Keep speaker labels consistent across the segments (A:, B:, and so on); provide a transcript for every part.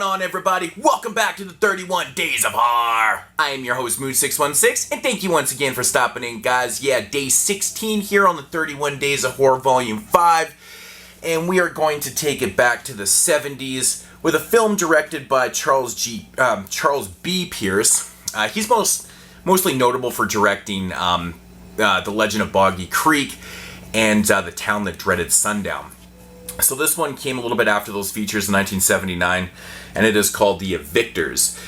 A: on, everybody? Welcome back to the 31 Days of Horror. I am your host, Mood616, and thank you once again for stopping in, guys. Yeah, day 16 here on the 31 Days of Horror Volume 5, and we are going to take it back to the 70s with a film directed by Charles B. Pierce. He's mostly notable for directing The Legend of Boggy Creek and The Town That Dreaded Sundown. So this one came a little bit after those features in 1979, and it is called The Evictors.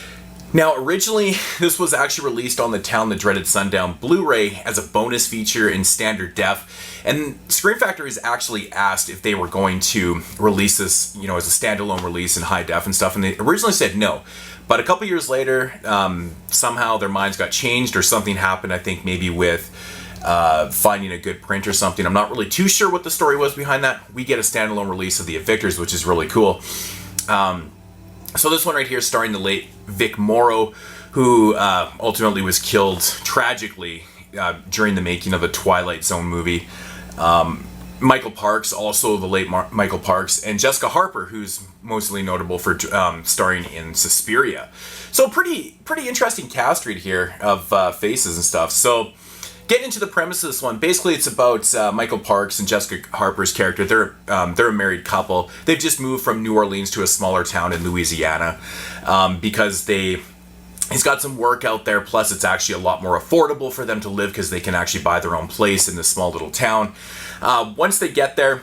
A: Now, originally, this was actually released on the Town That Dreaded Sundown Blu-ray as a bonus feature in standard def, and Scream Factory actually asked if they were going to release this, as a standalone release in high def and stuff, and they originally said no. But a couple years later, somehow their minds got changed, or something happened, I think maybe with finding a good print or something. I'm not really too sure what the story was behind that. We get a standalone release of The Evictors, which is really cool. So this one right here, starring the late Vic Morrow, who ultimately was killed tragically during the making of the Twilight Zone movie. Michael Parks, also the late Michael Parks, and Jessica Harper, who's mostly notable for starring in Suspiria. So pretty interesting cast right here of faces and stuff. So getting into the premise of this one, basically it's about Michael Parks and Jessica Harper's character. They're a married couple. They've just moved from New Orleans to a smaller town in Louisiana because he's got some work out there, plus it's actually a lot more affordable for them to live because they can actually buy their own place in this small little town. Once they get there,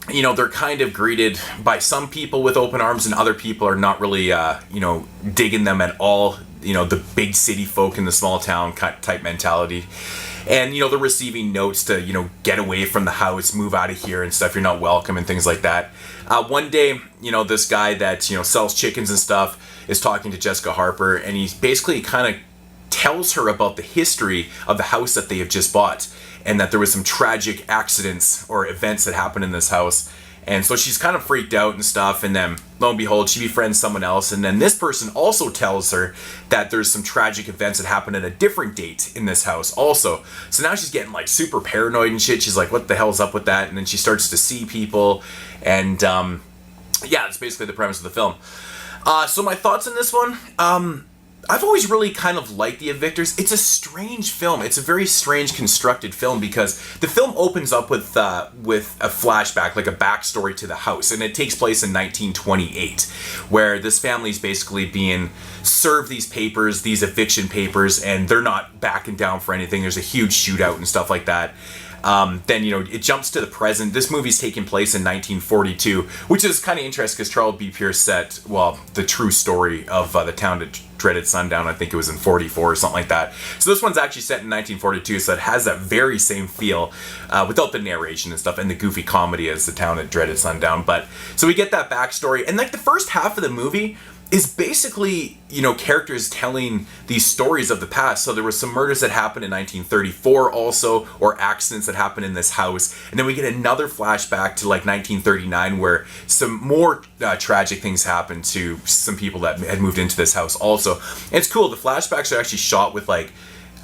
A: they're kind of greeted by some people with open arms, and other people are not really, digging them at all. The big city folk in the small town type mentality. And, they're receiving notes to, get away from the house, move out of here and stuff. You're not welcome and things like that. One day, this guy that, sells chickens and stuff is talking to Jessica Harper, and he basically kind of tells her about the history of the house that they have just bought, and that there was some tragic accidents or events that happened in this house. And so she's kind of freaked out and stuff, and then lo and behold, she befriends someone else, and then this person also tells her that there's some tragic events that happened at a different date in this house also. So now she's getting like super paranoid and shit. She's like, what the hell's up with that? And then she starts to see people, and that's basically the premise of the film. So my thoughts on this one, I've always really kind of liked The Evictors. It's a strange film. It's a very strange constructed film because the film opens up with a flashback, like a backstory to the house, and it takes place in 1928, where this family's basically being served these papers, these eviction papers, and they're not backing down for anything. There's a huge shootout and stuff like that. Then, it jumps to the present. This movie's taking place in 1942, which is kind of interesting because Charles B. Pierce set, the true story of The Town That Dreaded Sundown, I think it was in 44 or something like that. So this one's actually set in 1942, so it has that very same feel without the narration and stuff and the goofy comedy as The Town That Dreaded Sundown. But so we get that backstory, and like the first half of the movie is basically, characters telling these stories of the past. So there were some murders that happened in 1934 also, or accidents that happened in this house. And then we get another flashback to like 1939 where some more tragic things happened to some people that had moved into this house also. And it's cool. The flashbacks are actually shot with like,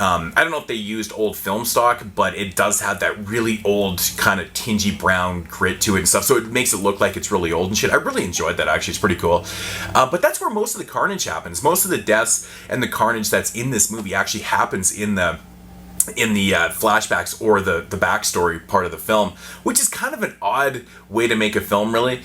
A: I don't know if they used old film stock, but it does have that really old kind of tingy brown grit to it and stuff. So it makes it look like it's really old and shit. I really enjoyed that, actually. It's pretty cool. But that's where most of the carnage happens. Most of the deaths and the carnage that's in this movie actually happens in the flashbacks or the backstory part of the film, which is kind of an odd way to make a film, really.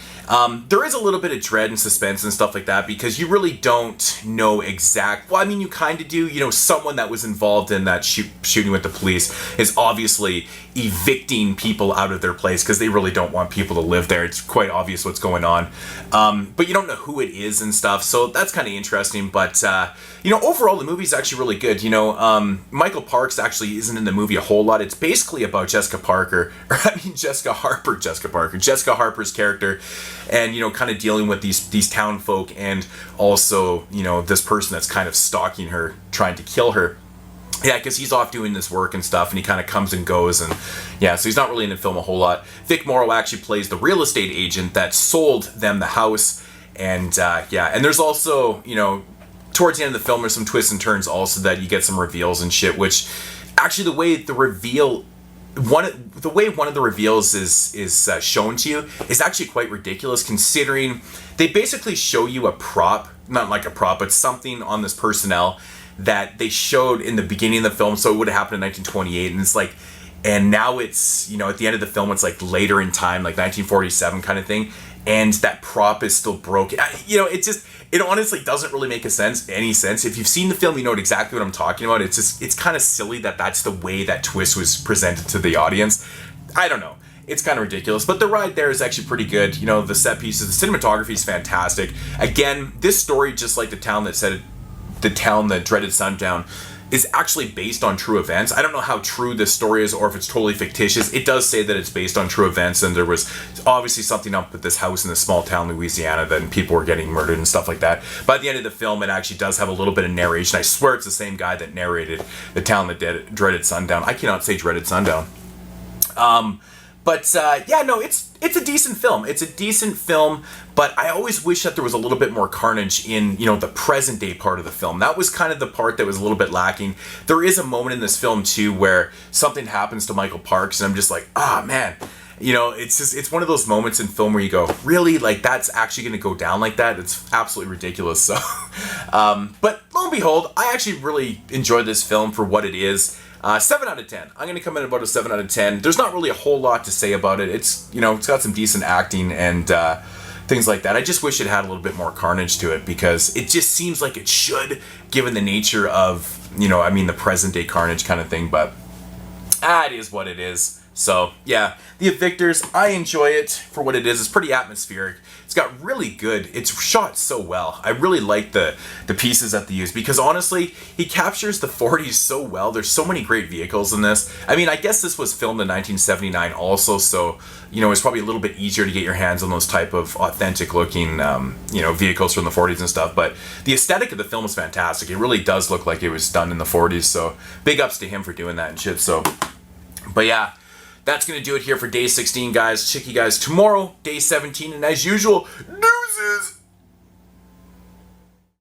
A: There is a little bit of dread and suspense and stuff like that because you really don't know you kind of do. Someone that was involved in that shooting with the police is obviously evicting people out of their place because they really don't want people to live there. It's quite obvious what's going on. But you don't know who it is and stuff, so that's kind of interesting. But, overall, the movie's actually really good. Michael Parks actually isn't in the movie a whole lot. It's basically about Jessica Harper's character, and kind of dealing with these town folk, and also this person that's kind of stalking her, trying to kill her. Yeah, because he's off doing this work and stuff, and he kind of comes and goes, and so he's not really in the film a whole lot. Vic Morrow actually plays the real estate agent that sold them the house, and and there's also towards the end of the film there's some twists and turns also that you get some reveals and shit, which actually the way the reveal the way one of the reveals is shown to you is actually quite ridiculous, considering they basically show you a prop, not like a prop, but something on this personnel that they showed in the beginning of the film, so it would have happened in 1928, and it's like, and now it's, you know, at the end of the film, it's like later in time, like 1947 kind of thing, and that prop is still broken. You know, it honestly doesn't really make any sense. If you've seen the film, you know exactly what I'm talking about. It's kind of silly that that's the way that twist was presented to the audience. I don't know. It's kind of ridiculous, but the ride there is actually pretty good. You know, the set pieces, the cinematography is fantastic. Again, this story, just like the town that dreaded sundown, is actually based on true events. I don't know how true this story is or if it's totally fictitious. It does say that it's based on true events, and there was obviously something up with this house in this small town, Louisiana, that people were getting murdered and stuff like that. By the end of the film, it actually does have a little bit of narration. I swear it's the same guy that narrated the town that dreaded sundown. I cannot say dreaded sundown. Yeah, no, it's a decent film. It's a decent film, but I always wish that there was a little bit more carnage in, you know, the present day part of the film. That was kind of the part that was a little bit lacking. There is a moment in this film too where something happens to Michael Parks, and I'm just like, man, you know, it's one of those moments in film where you go, really, like, that's actually going to go down like that? It's absolutely ridiculous. So, but lo and behold, I actually really enjoyed this film for what it is. 7 out of 10. I'm going to come in about a 7 out of 10. There's not really a whole lot to say about it. It's, you know, it's got some decent acting and things like that. I just wish it had a little bit more carnage to it, because it just seems like it should, given the nature of, you know, I mean, the present day carnage kind of thing, but it is what it is. So, yeah, The Evictors, I enjoy it for what it is. It's pretty atmospheric. It's got really good, it's shot so well. I really like the pieces that they use, because honestly, he captures the 40s so well. There's so many great vehicles in this. I mean, I guess this was filmed in 1979 also, so, you know, it's probably a little bit easier to get your hands on those type of authentic looking, you know, vehicles from the 40s and stuff. But the aesthetic of the film is fantastic. It really does look like it was done in the 40s, so big ups to him for doing that and shit. So, but yeah, that's going to do it here for day 16, guys. Check you guys tomorrow, day 17, and as usual,